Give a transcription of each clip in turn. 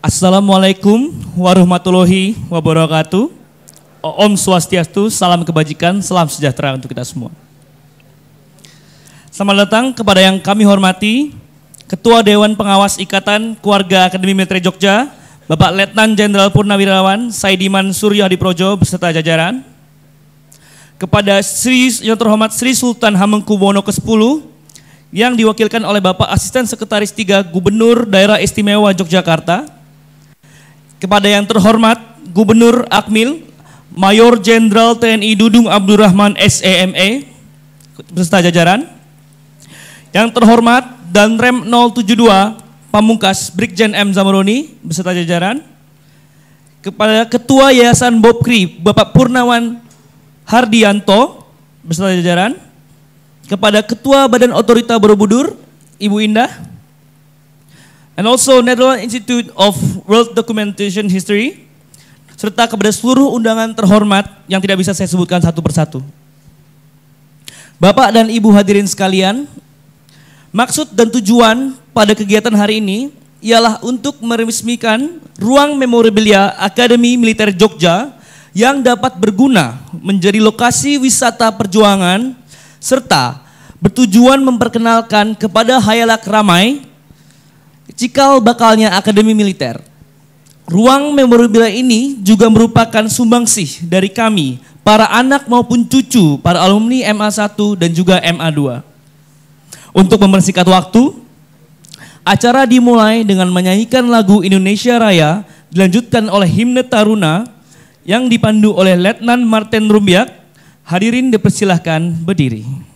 Assalamualaikum warahmatullahi wabarakatuh. Om Swastiastu, salam kebajikan, salam sejahtera untuk kita semua. Selamat datang kepada yang kami hormati Ketua Dewan Pengawas Ikatan Keluarga Akademi Militer Jogja, Bapak Letnan Jenderal Purnawirawan Saidiman Suryo Hadiprojo beserta jajaran. Kepada yang terhormat Sri Sultan Hamengkubuwono ke-10 yang diwakilkan oleh Bapak Asisten Sekretaris 3 Gubernur Daerah Istimewa Yogyakarta. Kepada yang terhormat Gubernur Akmil Mayor Jenderal TNI Dudung Abdurrahman SEME beserta jajaran. Yang terhormat Danrem 072 Pamungkas Brigjen M Zamroni beserta jajaran. Kepada Ketua Yayasan Bobkri Bapak Purnawan Hardianto beserta jajaran. Kepada Ketua Badan Otorita Borobudur Ibu Indah. And also Netherlands Institute of World Documentation History, serta kepada seluruh undangan terhormat yang tidak bisa saya sebutkan satu persatu. Bapak dan Ibu hadirin sekalian, maksud dan tujuan pada kegiatan hari ini ialah untuk meresmikan ruang memorabilia Akademi Militer Jogja yang dapat berguna menjadi lokasi wisata perjuangan serta bertujuan memperkenalkan kepada khayalak ramai cikal bakalnya Akademi Militer. Ruang memorabilia ini juga merupakan sumbangsih dari kami, para anak maupun cucu para alumni MA1 dan juga MA2. Untuk mempersingkat waktu, acara dimulai dengan menyanyikan lagu Indonesia Raya, dilanjutkan oleh himne Taruna yang dipandu oleh Letnan Martin Rumbiak. Hadirin dipersilahkan berdiri.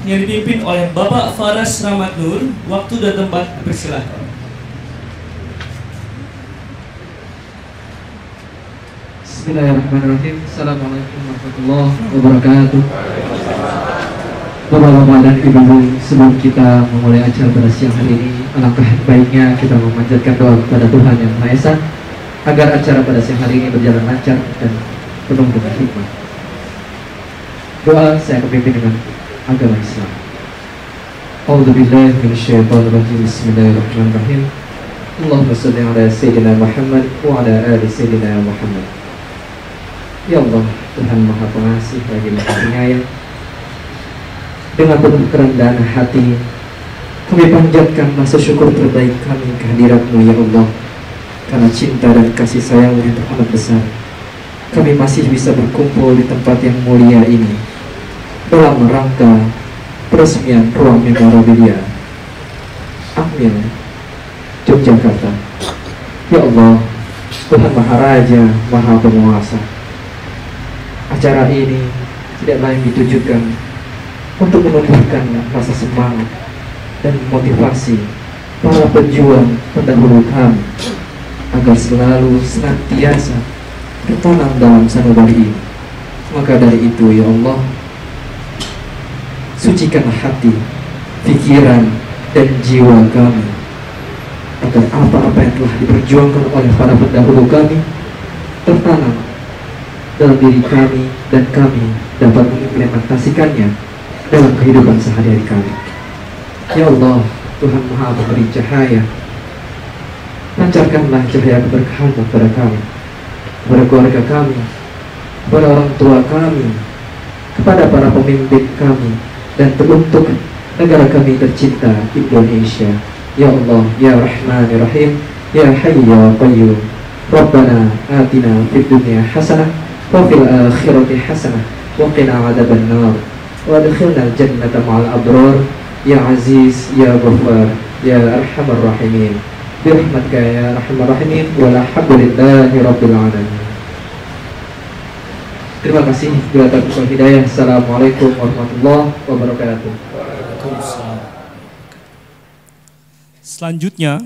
yang dipimpin oleh Bapak Faras Rahmat Nur. Waktu dan tempat dipersilahkan. Bismillahirrahmanirrahim. Assalamualaikum warahmatullahi wabarakatuh. Bapak-bapak dan ibu-ibu, sebelum kita memulai acara pada siang hari ini, alangkah baiknya kita memanjatkan doa kepada Tuhan Yang Maha Esa agar acara pada siang hari ini berjalan lancar dan penuh dengan hikmah. Doa saya kepimpin dengan agama Islam. A'udzubillahi minasyaitonirrajim. Bismillahirrahmanirrahim. Allahumma shalli ala sayyidina Muhammad wa ala ali sayyidina Muhammad. Ya Allah, Tuhan Maha Pengasih lagi Maha Penyayang, dengan penuh kerendahan hati kami panjatkan rasa syukur terbaik kami kehadirat-Mu ya Allah. Karena cinta dan kasih sayang yang amat besar, kami masih bisa berkumpul di tempat yang mulia ini dalam rangka peresmian ruang memorabilia Amil Yogyakarta. Ya Allah, Tuhan Maharaja Maha Penguasa, acara ini tidak lain ditujukan untuk menumbuhkan rasa semangat dan motivasi para pejuang pendahulu kami agar selalu senantiasa tertanam dalam sanubari ini. Maka dari itu ya Allah, sucikanlah hati, pikiran, dan jiwa kami agar apa-apa yang telah diperjuangkan oleh para pendahulu kami tertanam dalam diri kami dan kami dapat mengimplementasikannya dalam kehidupan sehari-hari kami. Ya Allah, Tuhan Maha Memberi cahaya, lancarkanlah cahaya keberkahan kepada kami, kepada keluarga kami, kepada orang tua kami, kepada para pemimpin kami, dan teruntuk negara kami tercinta Indonesia. Ya Allah, Ya Rahman Ya Rahim, Ya Hayy Ya Qayyum. Rabbana atina fid dunya hasanah wa fil akhirati hasanah wa qina adzaban nar wa adkhilna al-jannata ma'al abrar. Ya Aziz Ya Ghaffar Ya Arhamar Rahimin, birahmatika ya Arhamar Rahimin, walhamdulillahi rabbil alamin. Terima kasih. Bila taufiq hidayah. Assalamualaikum warahmatullahi wabarakatuh. Selanjutnya,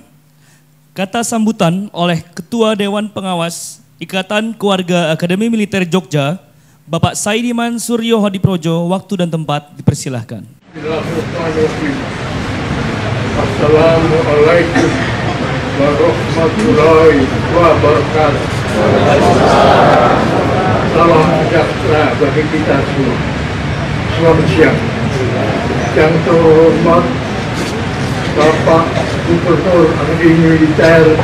kata sambutan oleh Ketua Dewan Pengawas Ikatan Keluarga Akademi Militer Jogja, Bapak Saidiman Suryo Hadiprojo. Waktu dan tempat dipersilahkan. Assalamualaikum warahmatullahi wabarakatuh. Salam sejahtera bagi kita semua. Selamat siang. Yang terhormat Bapak Gubernur Akademi Militer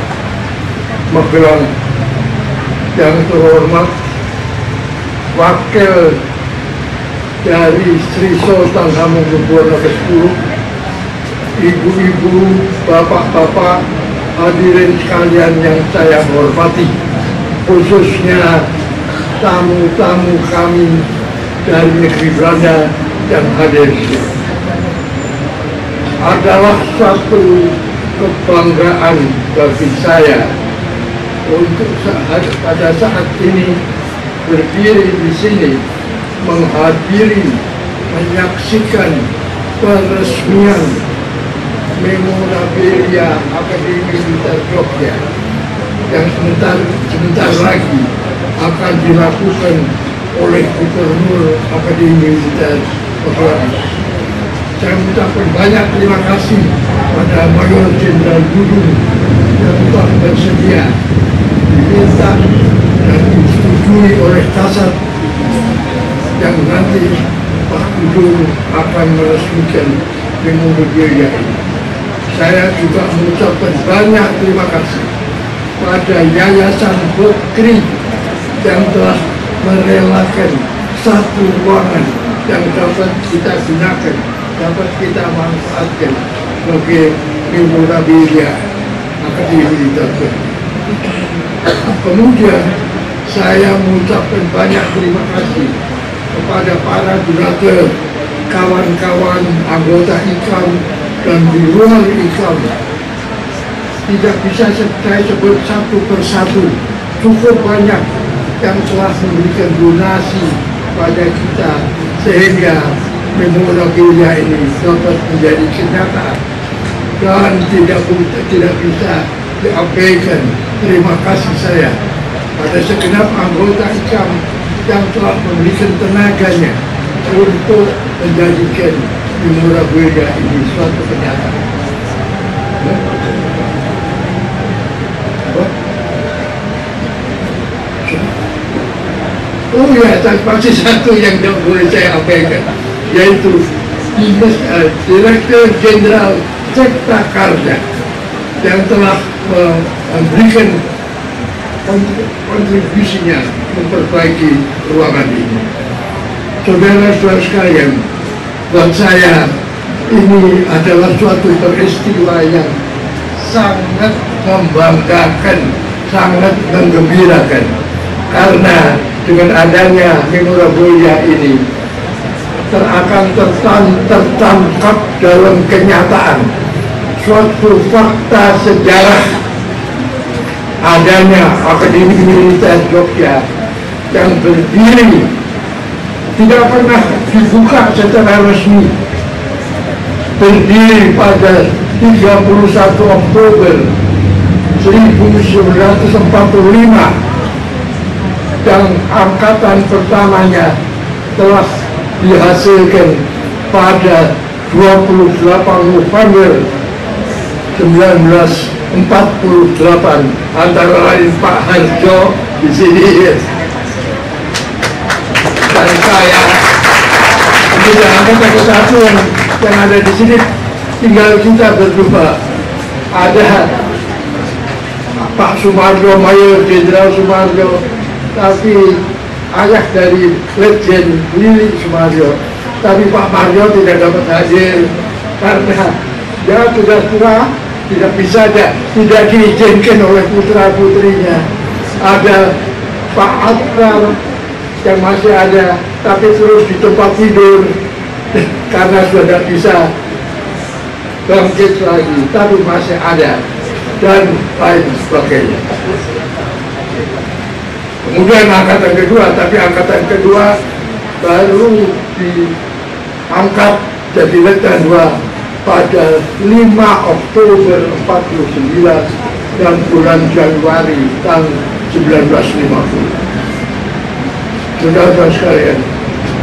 Magelang, yang terhormat Wakil dari Sri Sultan Hamengkubuwono ke-10, ibu-ibu, bapak-bapak, hadirin sekalian yang saya hormati, khususnya tamu-tamu kami dari negeri Belanda yang hadir. Adalah satu kebanggaan bagi saya untuk pada saat ini berdiri di sini menghadiri, menyaksikan peresmian memorabilia Akademi Militer Jogja yang sebentar lagi akan dilakukan oleh Gubernur Akademi Militer Magelang. Saya mengucapkan banyak terima kasih pada Mayor Jenderal Dudung yang telah bersedia diminta dan disetujui oleh Kasat yang nanti Pak Dudung akan meresmikan memorabilia ini. Saya juga mengucapkan banyak terima kasih pada Yayasan Bokri yang telah merelakan satu ruangan yang dapat kita gunakan, dapat kita manfaatkan sebagai memorabilia Akademi Militer. Kemudian saya mengucapkan banyak terima kasih kepada para donatur, kawan-kawan anggota IKAM dan di luar IKAM. Tidak bisa saya sebut satu persatu, cukup banyak yang telah memberikan donasi pada kita sehingga memorabilia ini dapat menjadi kenyataan dan tidak bisa diabaikan terima kasih saya pada segenap anggota IKAM yang telah memberikan tenaganya untuk menjadikan memorabilia ini suatu kenyataan. Oh ya, masih satu yang boleh saya abaikan, yaitu Direktur Jenderal Cipta Karya yang telah memberikan kontribusinya memperbaiki ruangan ini. Saudara-saudara sekalian, buat saya ini adalah suatu peristiwa yang sangat membanggakan, sangat menggembirakan, karena dengan adanya memorabilia ini akan tertangkap dalam kenyataan suatu fakta sejarah adanya Akademi Militer Jogja yang berdiri tidak pernah dibuka secara resmi, berdiri pada 31 Oktober 1945 dan angkatan pertamanya telah dihasilkan pada 28 November 1948, antara lain Pak Harjo di sini dan saya. Tidak angkatan kesatuan yang ada di sini, tinggal kita berdua. Ada Pak Sumarjo, Mayor Jenderal Sumarjo, tapi ayah dari Letjen Lili Sumarjo. Tapi Pak Marjo tidak dapat hadir karena dia sudah tua, tidak bisa, tidak diizinkan oleh putra-putrinya. Ada Pak Akbar yang masih ada, tapi terus di tempat tidur karena sudah tidak bisa bangkit lagi, tapi masih ada, dan lain sebagainya. Kemudian angkatan kedua, tapi angkatan kedua baru diangkat jadi Letnan 2 pada 5 Oktober 49 dan bulan Januari tahun 1950. Saudara-saudara sekalian,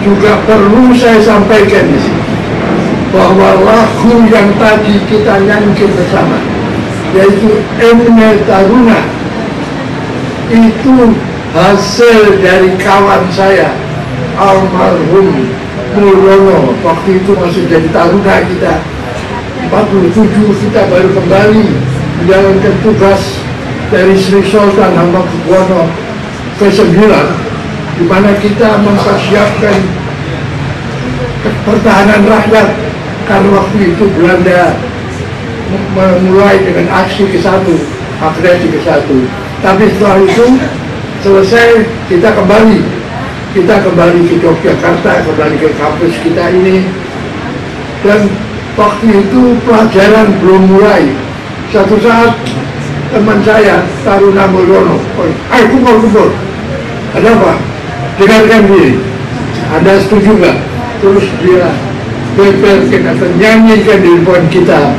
juga perlu saya sampaikan di sini bahwa lagu yang tadi kita nyanyikan bersama, yaitu Emne Taruna, itu hasil dari kawan saya almarhum Mulyono. Waktu itu masih jadi taruna kita, 47 kita baru kembali menjalankan tugas dari Sri Sultan Hamengkubuwono ke-9, di mana kita mempersiapkan pertahanan rakyat, karena waktu itu Belanda memulai dengan aksi ke-1, agresi ke-1. Tapi setelah itu selesai, kita kembali ke Yogyakarta, kembali ke kampus kita ini. Dan waktu itu pelajaran belum mulai. Satu saat teman saya Taruna Mulyono, ayo kumpul, ada apa? Dengarkan diri, Anda setuju nggak? Terus dia bebelkan atau nyanyikan di depan kita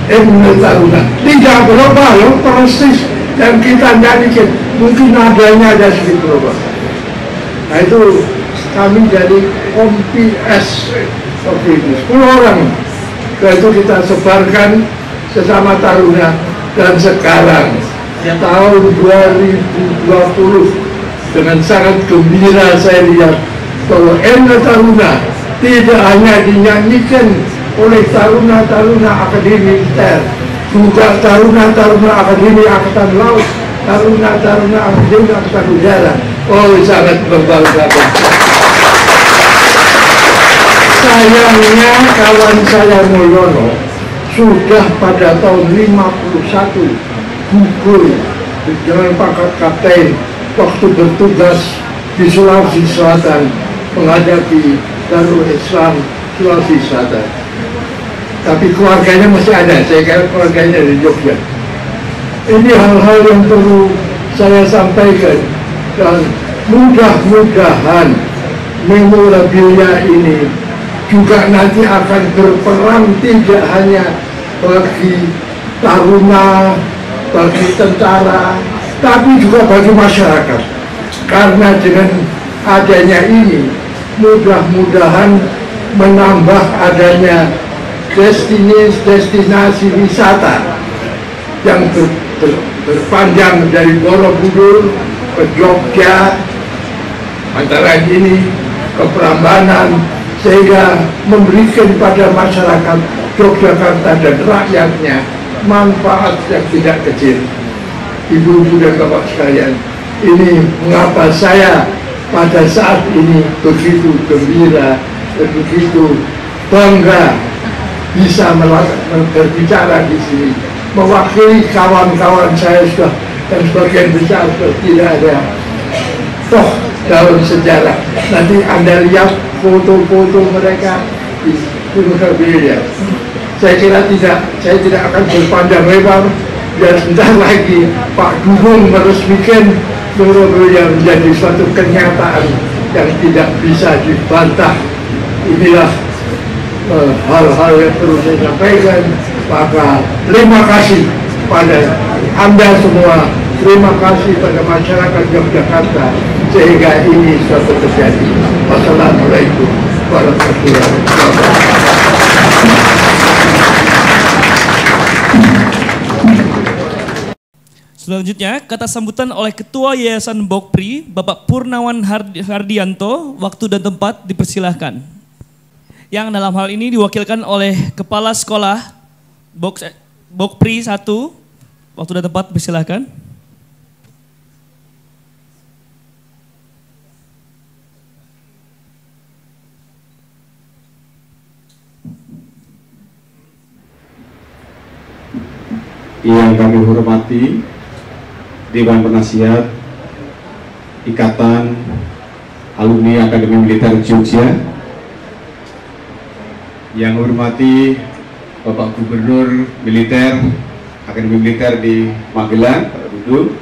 Emne Taruna. Tidak berubah loh, persis yang kita nyanyikan, mungkin nadanya ada sedikit berubah. Nah itu kami jadi kompi S waktu itu, 10 orang. Dan itu kita sebarkan sesama taruna. Dan sekarang tahun 2020 dengan sangat gembira saya lihat bahwa Emne Taruna tidak hanya dinyanyikan oleh taruna-taruna Akademi Militer, juga taruna-taruna Akademi Angkatan Laut, taruna-taruna Akademi Angkatan Udara. Oh, sangat membanggakan. Sayangnya kawan saya Mulyono sudah pada tahun 51 gugur dengan pangkat kapten waktu bertugas di Sulawesi Selatan menghadapi Darul Islam Sulawesi Selatan. Tapi keluarganya masih ada, saya kira keluarganya di Jogja. Ini hal-hal yang perlu saya sampaikan, dan mudah-mudahan memorabilia ini juga nanti akan berperan tidak hanya bagi taruna, bagi tentara, tapi juga bagi masyarakat. Karena dengan adanya ini, mudah-mudahan menambah adanya destinasi wisata yang berpanjang dari Borobudur ke Jogja, antara ini ke Prambanan, sehingga memberikan pada masyarakat Yogyakarta dan rakyatnya manfaat yang tidak kecil. Ibu-ibu dan bapak sekalian, ini mengapa saya pada saat ini begitu gembira dan begitu bangga bisa berbicara di sini, mewakili kawan-kawan saya sudah, dan sebagian besar tidak ada toh dalam sejarah. Nanti Anda lihat foto-foto mereka di Gunung Media. Saya kira saya tidak akan berpanjang lebar, dan sebentar lagi Pak Gubernur meresmikan Surabaya menjadi suatu kenyataan yang tidak bisa dibantah. Inilah hal-hal yang perlu saya sampaikan. Maka terima kasih pada Anda semua, terima kasih pada masyarakat Yogyakarta sehingga ini suatu terjadi. Wassalamualaikum warahmatullahi wabarakatuh. Selanjutnya, kata sambutan oleh Ketua Yayasan Bokpri, Bapak Purnawan Hardianto, waktu dan tempat dipersilahkan. Yang dalam hal ini diwakilkan oleh Kepala Sekolah Bokpri 1, waktu dan tempat dipersilahkan. Yang kami hormati Dewan Penasihat Ikatan Alumni Akademi Militer Jogja, yang hormati Bapak Gubernur Militer Akademi Militer di Magelang, Pak Dudung,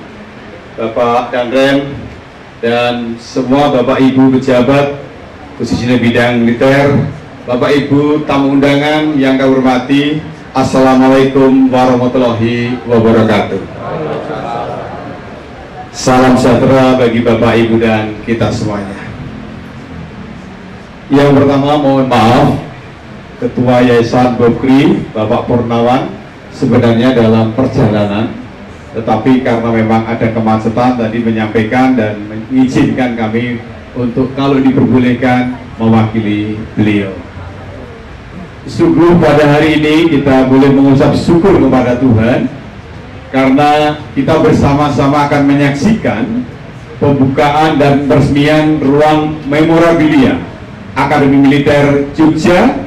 Bapak Danrem, dan semua Bapak Ibu pejabat khususnya bidang militer, Bapak Ibu tamu undangan yang kami hormati, Assalamualaikum warahmatullahi wabarakatuh. Salam sejahtera bagi Bapak Ibu dan kita semuanya. Yang pertama mohon maaf, Ketua Yayasan Bokpri Bapak Purnawan sebenarnya dalam perjalanan, tetapi karena memang ada kemacetan tadi menyampaikan dan mengizinkan kami untuk kalau diperbolehkan mewakili beliau. Sungguh pada hari ini kita boleh mengucap syukur kepada Tuhan karena kita bersama-sama akan menyaksikan pembukaan dan peresmian ruang memorabilia Akademi Militer Jogja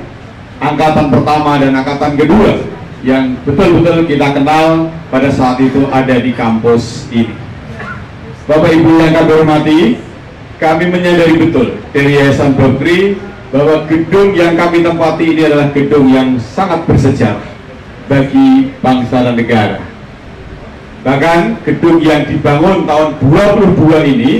Angkatan Pertama dan Angkatan Kedua yang betul-betul kita kenal pada saat itu ada di kampus ini. Bapak Ibu yang kami hormati, kami menyadari betul dari Yayasan Bokpri bahwa gedung yang kami tempati ini adalah gedung yang sangat bersejarah bagi bangsa dan negara. Bahkan gedung yang dibangun tahun 22 ini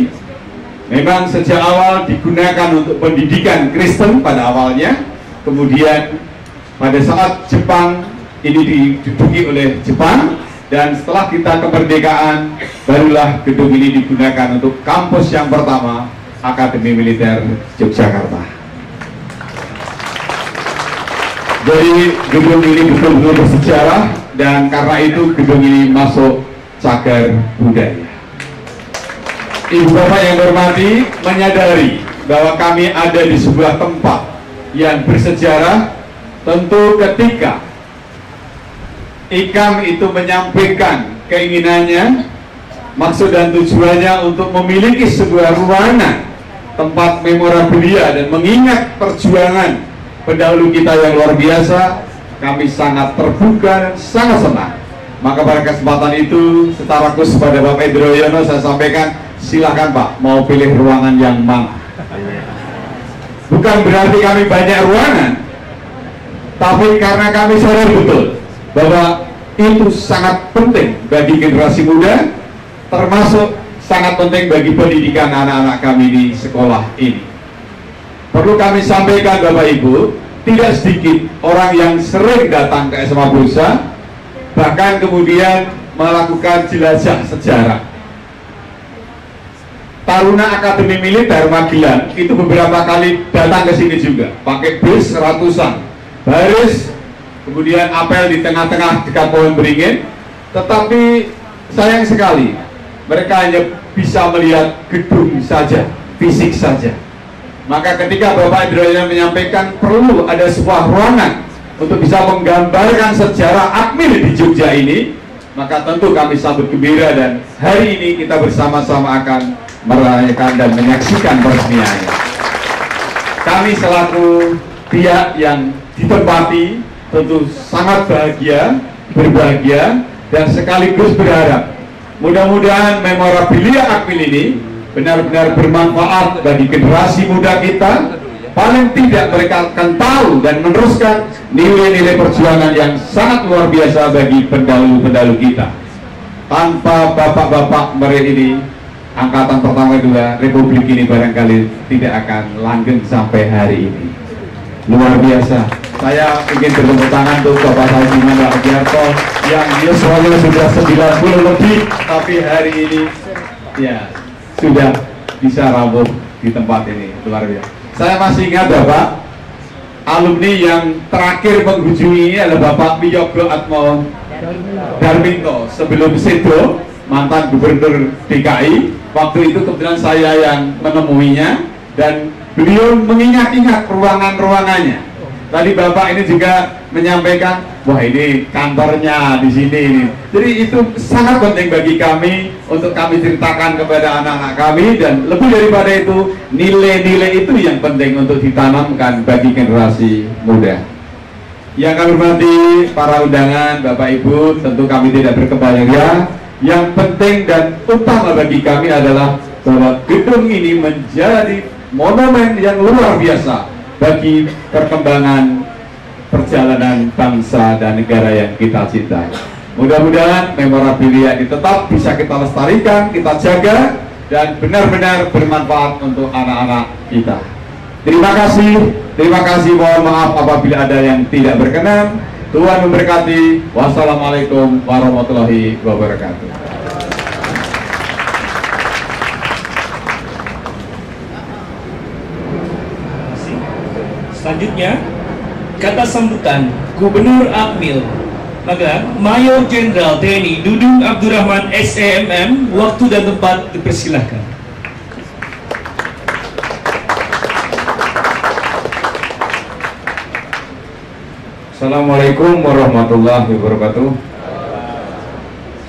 memang sejak awal digunakan untuk pendidikan Kristen pada awalnya, kemudian pada saat Jepang ini diduduki oleh Jepang, dan setelah kita kemerdekaan barulah gedung ini digunakan untuk kampus yang pertama Akademi Militer Yogyakarta. Jadi gedung ini betul-betul bersejarah, dan karena itu gedung ini masuk cagar budaya. Ibu bapak yang hormati, menyadari bahwa kami ada di sebuah tempat yang bersejarah. Tentu ketika IKAM itu menyampaikan keinginannya, maksud dan tujuannya untuk memiliki sebuah ruangan tempat memorabilia dan mengingat perjuangan pendahulu kita yang luar biasa, kami sangat terbuka dan sangat senang. Maka pada kesempatan itu secara khusus pada Bapak Indroyono saya sampaikan, silakan Pak, mau pilih ruangan yang mana. Bukan berarti kami banyak ruangan, tapi karena kami sadar betul bahwa itu sangat penting bagi generasi muda, termasuk sangat penting bagi pendidikan anak-anak kami di sekolah ini. perlu kami sampaikan Bapak Ibu, tidak sedikit orang yang sering datang ke SMA Bursa, bahkan kemudian melakukan jelajah sejarah. Taruna Akademi Militer Magelang itu beberapa kali datang ke sini juga, pakai bus ratusan, baris, kemudian apel di tengah-tengah dekat pohon beringin. Tetapi sayang sekali, mereka hanya bisa melihat gedung saja, fisik saja. Maka ketika Bapak Idrayana menyampaikan perlu ada sebuah ruangan untuk bisa menggambarkan sejarah Akmil di Jogja ini, maka tentu kami sambut gembira, dan hari ini kita bersama-sama akan merayakan dan menyaksikan peresmiannya. Kami selaku pihak yang ditempati tentu sangat bahagia, berbahagia, dan sekaligus berharap mudah-mudahan memorabilia Akmil ini benar-benar bermanfaat bagi generasi muda kita. Paling tidak mereka akan tahu dan meneruskan nilai-nilai perjuangan yang sangat luar biasa bagi pendahulu-pendahulu kita. Tanpa bapak-bapak mereka ini, angkatan pertama kedua Republik ini barangkali tidak akan langgeng sampai hari ini. Luar biasa. Saya ingin bertepuk tangan untuk Bapak Saidiman Rakyarto yang yuswanya sudah 90 lebih, tapi hari ini ya sudah bisa rawuh di tempat ini. Luar biasa. Saya masih ingat Bapak, alumni yang terakhir mengunjungi ini adalah Bapak Wiyogo Atmo Darminto sebelum Sedo, mantan gubernur DKI. Waktu itu kebetulan saya yang menemuinya dan beliau mengingat-ingat ruangan-ruangannya. Tadi Bapak ini juga menyampaikan, wah ini kantornya di sini ini. Jadi itu sangat penting bagi kami untuk kami ceritakan kepada anak-anak kami, dan lebih daripada itu nilai-nilai itu yang penting untuk ditanamkan bagi generasi muda. Yang kami hormati para undangan, Bapak Ibu, tentu kami tidak berkebayang. Yang penting dan utama bagi kami adalah bahwa gedung ini menjadi monumen yang luar biasa bagi perkembangan perjalanan bangsa dan negara yang kita cintai. Mudah-mudahan memorabilia ini tetap bisa kita lestarikan, kita jaga, dan benar-benar bermanfaat untuk anak-anak kita. Terima kasih, mohon maaf apabila ada yang tidak berkenan. Tuhan memberkati. Wassalamualaikum warahmatullahi wabarakatuh. Selanjutnya, kata sambutan Gubernur Akmil Magelang, Mayor Jenderal TNI Dudung Abdurrahman SEMM. Waktu dan tempat dipersilahkan. Assalamualaikum warahmatullahi wabarakatuh.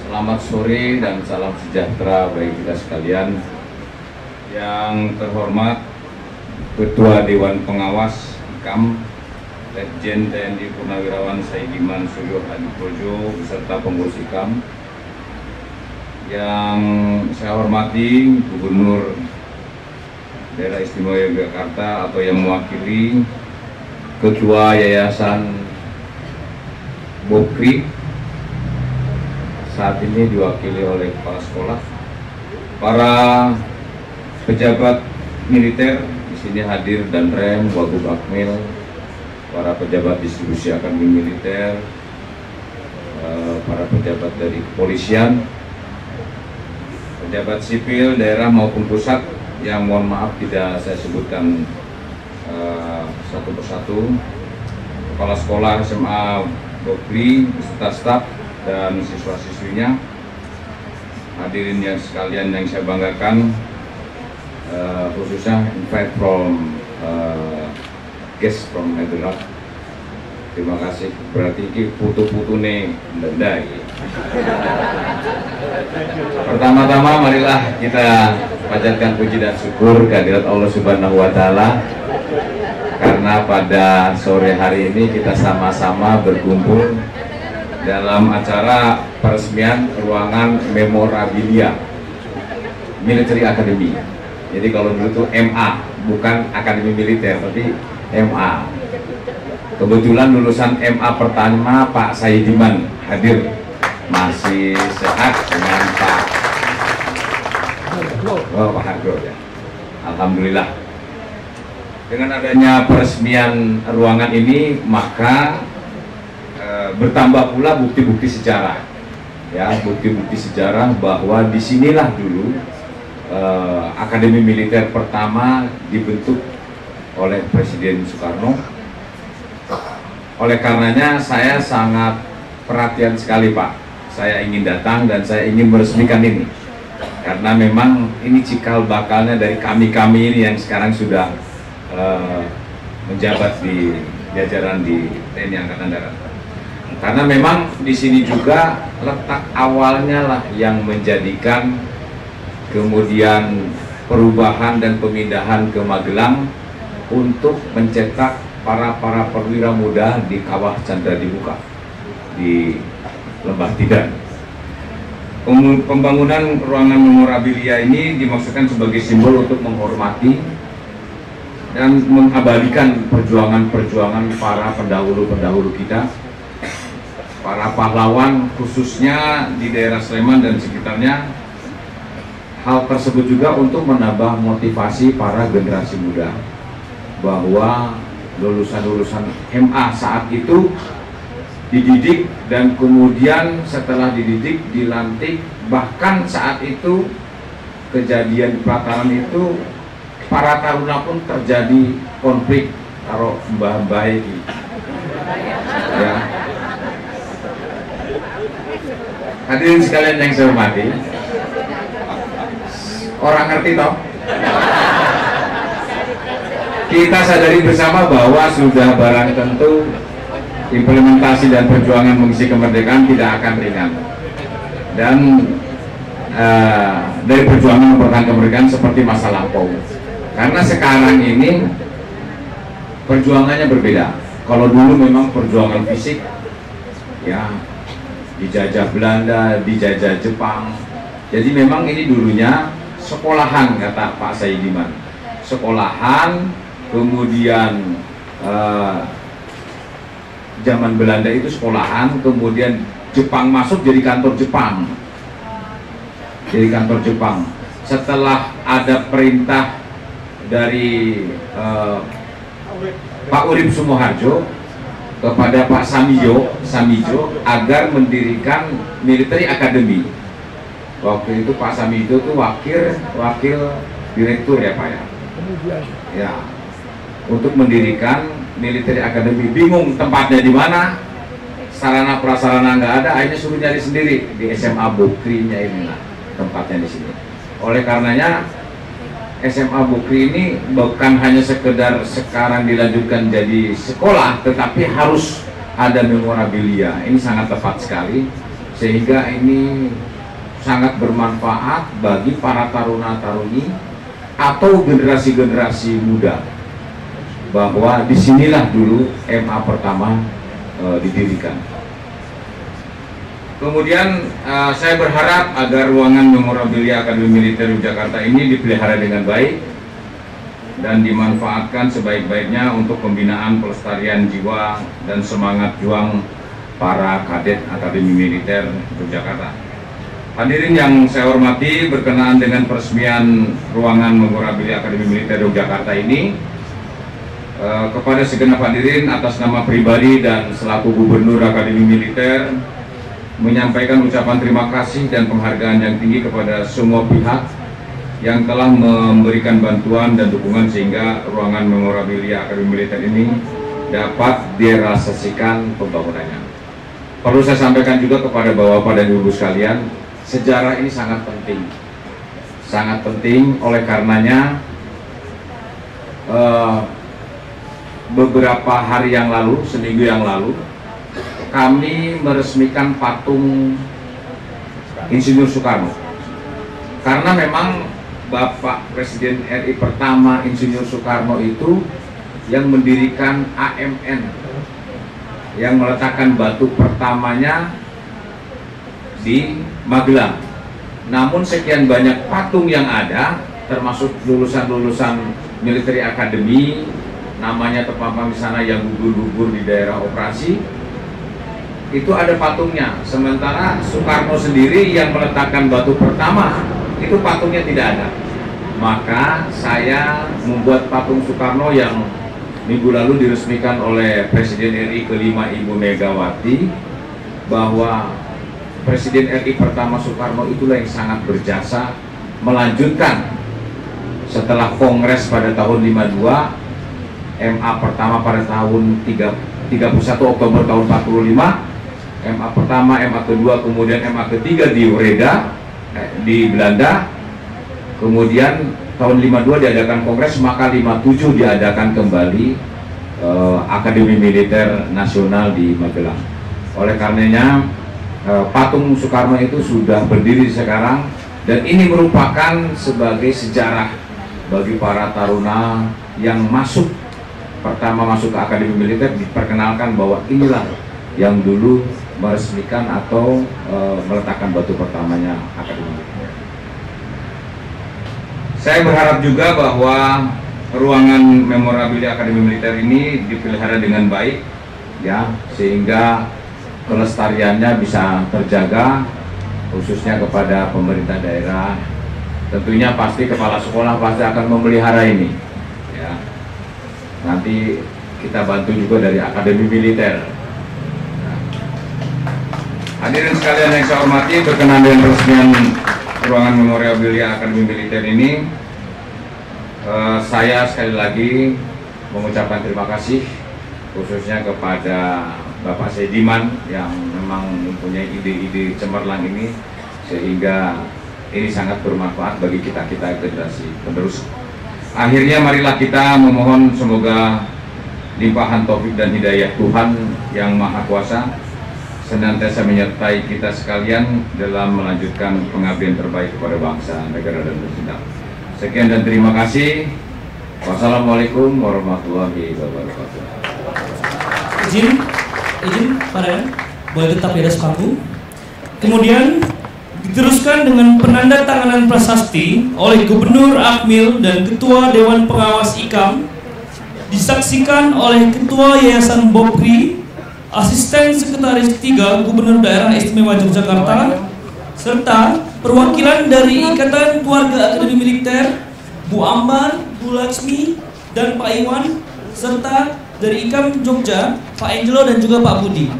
Selamat sore dan salam sejahtera bagi kita sekalian. Yang terhormat Ketua Dewan Pengawas IKAM, Letjen TNI Purnawirawan Saidiman Suryo Hadiprojo beserta pengurus IKAM. Yang saya hormati Gubernur Daerah Istimewa Yogyakarta atau yang mewakili Ketua Yayasan Bokri, saat ini diwakili oleh kepala sekolah, para pejabat militer di sini hadir dan rem, Wagub Akmil, para pejabat distribusi akademi militer, para pejabat dari kepolisian, pejabat sipil daerah maupun pusat yang mohon maaf tidak saya sebutkan satu persatu, kepala sekolah SMA Bokri beserta staf dan siswa-siswinya, hadirin yang sekalian yang saya banggakan, khususnya invite from guest from Netherlands. Terima kasih, berarti ini putu-putu nih benda. Pertama-tama marilah kita panjatkan puji dan syukur kehadirat Allah Subhanahu wa Ta'ala, karena pada sore hari ini kita sama-sama berkumpul dalam acara peresmian ruangan memorabilia Military Academy. Jadi kalau dulu itu MA, bukan Akademi Militer, tapi MA. Kebetulan lulusan MA pertama Pak Saidiman hadir, masih sehat dengan Pak Hargo ya. Alhamdulillah. Dengan adanya peresmian ruangan ini, maka bertambah pula bukti-bukti sejarah, ya, bukti-bukti sejarah bahwa disinilah dulu Akademi Militer pertama dibentuk oleh Presiden Soekarno. Oleh karenanya saya sangat perhatian sekali, Pak. Saya ingin datang dan saya ingin meresmikan ini, karena memang ini cikal bakalnya dari kami-kami ini yang sekarang sudah menjabat di jajaran di TNI Angkatan Darat. Karena memang di sini juga letak awalnya lah yang menjadikan kemudian perubahan dan pemindahan ke Magelang untuk mencetak para perwira muda di Kawah Chandra Dimuka di Lembah Tidan. Pembangunan ruangan memorabilia ini dimaksudkan sebagai simbol untuk menghormati dan mengabadikan perjuangan-perjuangan para pendahulu-pendahulu kita, para pahlawan khususnya di daerah Sleman dan sekitarnya. Hal tersebut juga untuk menambah motivasi para generasi muda bahwa lulusan-lulusan MA saat itu dididik dan kemudian setelah dididik dilantik, bahkan saat itu kejadian pelataran itu para taruna pun terjadi konflik karo mbah-mbah iki. Ya. Hadirin sekalian yang saya hormati, orang ngerti toh? Kita sadari bersama bahwa sudah barang tentu implementasi dan perjuangan mengisi kemerdekaan tidak akan ringan. Dan dari perjuangan mempertahankan kemerdekaan seperti masa lampau. Karena sekarang ini perjuangannya berbeda. Kalau dulu memang perjuangan fisik, ya, dijajah Belanda, dijajah Jepang. Jadi memang ini dulunya sekolahan, kata Pak Saidiman. Sekolahan, kemudian zaman Belanda itu sekolahan, kemudian Jepang masuk jadi kantor Jepang. Jadi kantor Jepang. Setelah ada perintah dari Pak Urip Sumoharjo kepada Pak Samijo agar mendirikan Military Academy. Waktu itu Pak Samijo itu wakil direktur ya Pak ya. Ya, untuk mendirikan Military Academy. Bingung tempatnya di mana, sarana prasarana nggak ada, akhirnya suruh nyari sendiri di SMA Bukri-nya ini lah tempatnya di sini. Oleh karenanya SMA Bukri ini bukan hanya sekedar sekarang dilanjutkan jadi sekolah, tetapi harus ada memorabilia. Ini sangat tepat sekali, sehingga ini sangat bermanfaat bagi para taruna-taruni atau generasi-generasi muda, bahwa disinilah dulu MA pertama didirikan. Kemudian saya berharap agar ruangan memorabilia Akademi Militer Yogyakarta ini dipelihara dengan baik dan dimanfaatkan sebaik-baiknya untuk pembinaan pelestarian jiwa dan semangat juang para kadet Akademi Militer Yogyakarta. Hadirin yang saya hormati, berkenaan dengan peresmian ruangan memorabilia Akademi Militer Yogyakarta ini, kepada segenap hadirin atas nama pribadi dan selaku Gubernur Akademi Militer menyampaikan ucapan terima kasih dan penghargaan yang tinggi kepada semua pihak yang telah memberikan bantuan dan dukungan sehingga ruangan memorabilia Akademi Militer ini dapat direalisasikan pembangunannya. Perlu saya sampaikan juga kepada Bapak dan Ibu sekalian, sejarah ini sangat penting. Sangat penting, oleh karenanya beberapa hari yang lalu, seminggu yang lalu, kami meresmikan patung Insinyur Soekarno. Karena memang Bapak Presiden RI pertama Insinyur Soekarno itu yang mendirikan AMN, yang meletakkan batu pertamanya di Magelang. Namun sekian banyak patung yang ada, termasuk lulusan-lulusan Military Academy, namanya terpampang di sana yang gugur-gugur di daerah operasi, itu ada patungnya. Sementara Soekarno sendiri yang meletakkan batu pertama, itu patungnya tidak ada. maka saya membuat patung Soekarno yang minggu lalu diresmikan oleh Presiden RI kelima Ibu Megawati, bahwa Presiden RI pertama Soekarno itulah yang sangat berjasa melanjutkan setelah Kongres pada tahun 52, MA pertama pada tahun 31 Oktober tahun 45, MA pertama, MA kedua, kemudian MA ketiga di Ureda di Belanda, kemudian tahun 52 diadakan Kongres, maka 57 diadakan kembali Akademi Militer Nasional di Magelang. Oleh karenanya patung Soekarno itu sudah berdiri sekarang, dan ini merupakan sebagai sejarah bagi para taruna yang pertama masuk ke Akademi Militer, diperkenalkan bahwa inilah yang dulu meresmikan atau meletakkan batu pertamanya Akademi Militer. Saya berharap juga bahwa ruangan memorabilia Akademi Militer ini dipelihara dengan baik, ya, sehingga kelestariannya bisa terjaga, khususnya kepada pemerintah daerah. Tentunya pasti kepala sekolah pasti akan memelihara ini, ya. Nanti kita bantu juga dari Akademi Militer. Hadirin sekalian yang saya hormati, berkenaan dengan peresmian ruangan memorabilia Akademi Militer ini, saya sekali lagi mengucapkan terima kasih khususnya kepada Bapak Sediman yang memang mempunyai ide-ide cemerlang ini, sehingga ini sangat bermanfaat bagi kita-kita generasi penerus. Akhirnya marilah kita memohon semoga limpahan taufik dan hidayah Tuhan yang Maha Kuasa senantiasa menyertai kita sekalian dalam melanjutkan pengabdian terbaik kepada bangsa, negara, dan bangsa. Sekian dan terima kasih. Wassalamualaikum warahmatullahi wabarakatuh. Izin Pak Dayan, boleh tetap di atas panggung. Kemudian diteruskan dengan penanda tanganan prasasti oleh Gubernur Akmil dan Ketua Dewan Pengawas IKAM, disaksikan oleh Ketua Yayasan Bopri, Asisten Sekretaris 3 Gubernur Daerah Istimewa Yogyakarta, serta perwakilan dari Ikatan Keluarga Akademi Militer, Bu Ambar, Bu Laksmi, dan Pak Iwan, serta dari IKAM Jogja, Pak Angelo dan juga Pak Budi.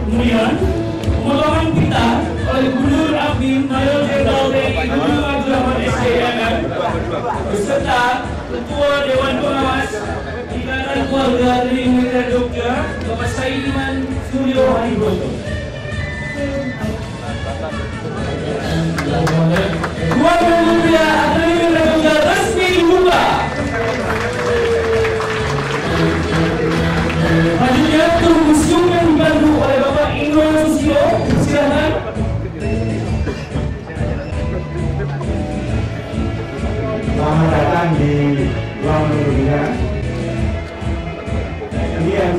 Kemudian pemotongan pita oleh Gubernur Akmil Mayor Jenderal TNI Dudung Abdurrahman SDM beserta Ketua Dewan Pengawas Ikatan Keluarga Akademi Militer Jogja, Bapak Saidiman Suryo Hadiprojo. Ruang memorial Akademi Militer Jogja resmi dibuka. Selanjutnya tur museum yang dibantu oleh Bapak Indro Susilo, silakan. Selamat datang di ruang memorial. Ini yang